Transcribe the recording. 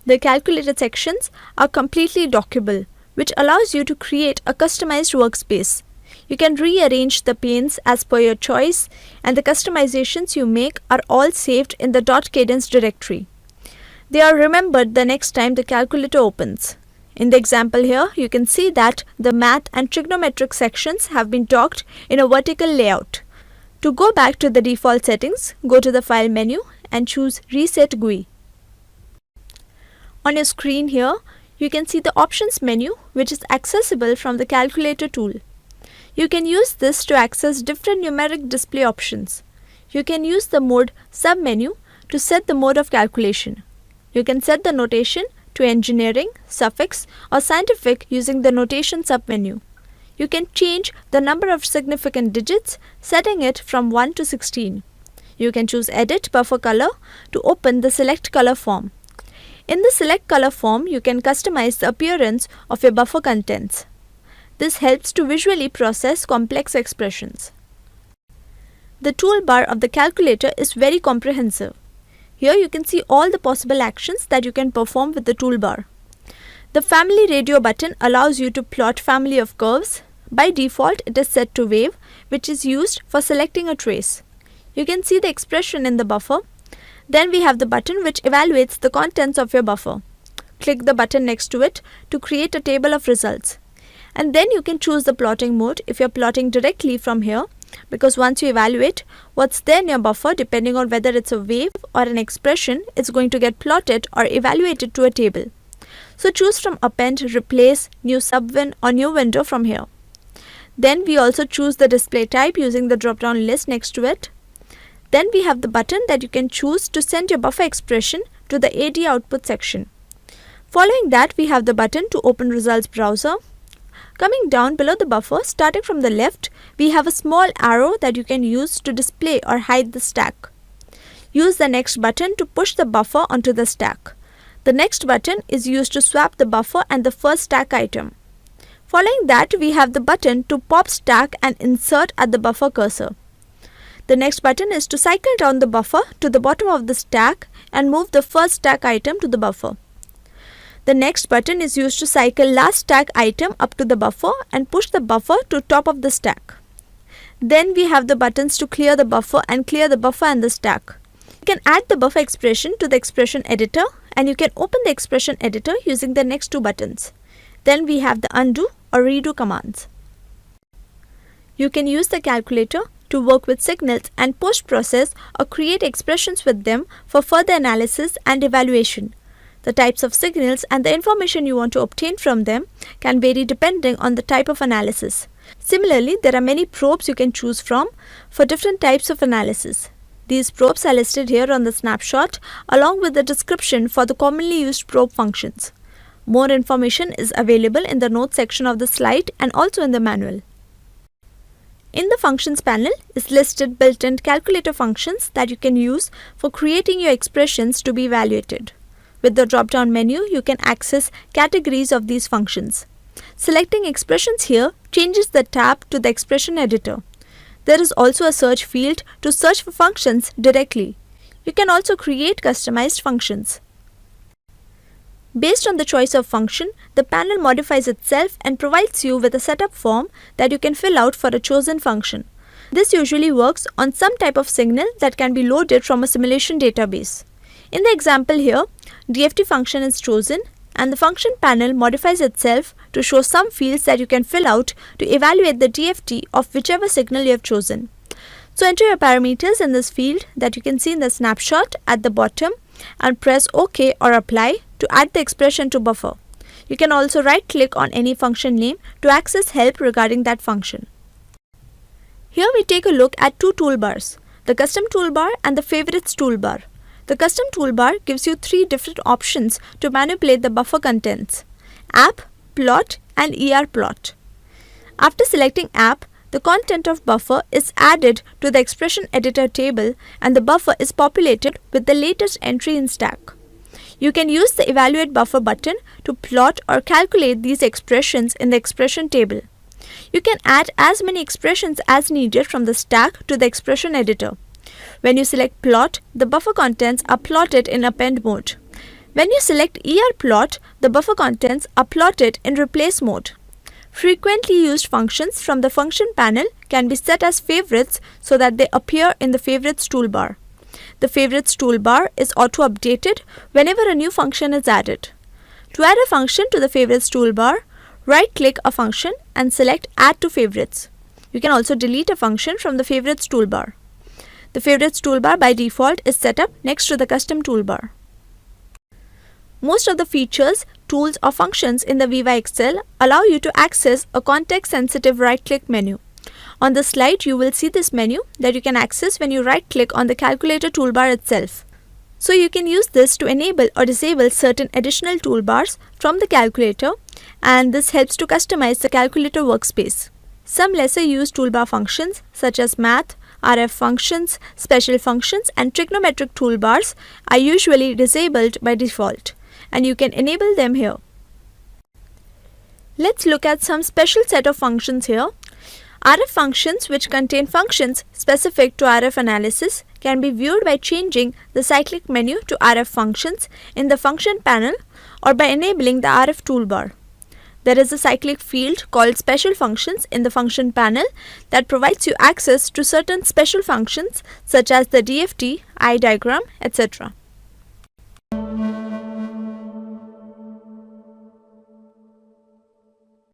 The calculated sections are completely dockable, which allows you to create a customized workspace. You can rearrange the panes as per your choice, and the customizations you make are all saved in the .cadence directory. They are remembered the next time the calculator opens. In the example here, you can see that the math and trigonometric sections have been docked in a vertical layout. To go back to the default settings, go to the File menu and choose Reset GUI. On your screen here, you can see the Options menu, which is accessible from the Calculator tool. You can use this to access different numeric display options. You can use the Mode submenu to set the mode of calculation. You can set the notation to engineering, suffix, or scientific using the Notation submenu. You can change the number of significant digits, setting it from 1 to 16. You can choose Edit Buffer Color to open the Select Color form. In the Select Color form, you can customize the appearance of your buffer contents. This helps to visually process complex expressions. The toolbar of the calculator is very comprehensive. Here you can see all the possible actions that you can perform with the toolbar. The Family Radio button allows you to plot family of curves. By default, it is set to wave, which is used for selecting a trace. You can see the expression in the buffer. Then we have the button which evaluates the contents of your buffer. Click the button next to it to create a table of results. And then you can choose the plotting mode if you're plotting directly from here, because once you evaluate what's there in your buffer, depending on whether it's a wave or an expression, it's going to get plotted or evaluated to a table. So choose from Append, Replace, New Subwin or New Window from here. Then we also choose the display type using the drop-down list next to it. Then we have the button that you can choose to send your buffer expression to the AD output section. Following that, we have the button to open Results Browser. Coming down below the buffer, starting from the left, we have a small arrow that you can use to display or hide the stack. Use the Next button to push the buffer onto the stack. The Next button is used to swap the buffer and the first stack item. Following that, we have the button to pop stack and insert at the buffer cursor. The next button is to cycle down the buffer to the bottom of the stack and move the first stack item to the buffer. The next button is used to cycle last stack item up to the buffer and push the buffer to top of the stack. Then we have the buttons to clear the buffer and clear the buffer and the stack. You can add the buffer expression to the expression editor, and you can open the expression editor using the next two buttons. Then we have the undo or redo commands. You can use the calculator to work with signals and post-process or create expressions with them for further analysis and evaluation. The types of signals and the information you want to obtain from them can vary depending on the type of analysis. Similarly, there are many probes you can choose from for different types of analysis. These probes are listed here on the snapshot along with the description for the commonly used probe functions. More information is available in the notes section of the slide and also in the manual. In the Functions panel is listed built-in calculator functions that you can use for creating your expressions to be evaluated. With the drop-down menu, you can access categories of these functions. Selecting expressions here changes the tab to the expression editor. There is also a search field to search for functions directly. You can also create customized functions. Based on the choice of function, the panel modifies itself and provides you with a setup form that you can fill out for a chosen function. This usually works on some type of signal that can be loaded from a simulation database. In the example here, DFT function is chosen and the function panel modifies itself to show some fields that you can fill out to evaluate the DFT of whichever signal you have chosen. So enter your parameters in this field that you can see in the snapshot at the bottom and press OK or Apply to add the expression to buffer. You can also right-click on any function name to access help regarding that function. Here we take a look at two toolbars, the Custom Toolbar and the Favorites Toolbar. The Custom Toolbar gives you three different options to manipulate the buffer contents: App, Plot and ER Plot. After selecting App, the content of buffer is added to the expression editor table and the buffer is populated with the latest entry in stack. You can use the Evaluate Buffer button to plot or calculate these expressions in the expression table. You can add as many expressions as needed from the stack to the expression editor. When you select Plot, the buffer contents are plotted in append mode. When you select ER plot, the buffer contents are plotted in replace mode. Frequently used functions from the function panel can be set as favorites so that they appear in the favorites toolbar. The favorites toolbar is auto-updated whenever a new function is added. To add a function to the favorites toolbar, right-click a function and select Add to Favorites. You can also delete a function from the favorites toolbar. The favorites toolbar by default is set up next to the custom toolbar. Most of the features, tools or functions in the Viva Excel allow you to access a context-sensitive right-click menu. On the slide, you will see this menu that you can access when you right-click on the calculator toolbar itself. So you can use this to enable or disable certain additional toolbars from the calculator, and this helps to customize the calculator workspace. Some lesser used toolbar functions such as math, RF functions, special functions and trigonometric toolbars are usually disabled by default, and you can enable them here. Let's look at some special set of functions here. RF functions, which contain functions specific to RF analysis, can be viewed by changing the cyclic menu to RF functions in the function panel or by enabling the RF toolbar. There is a cyclic field called Special Functions in the function panel that provides you access to certain special functions such as the DFT, eye diagram, etc.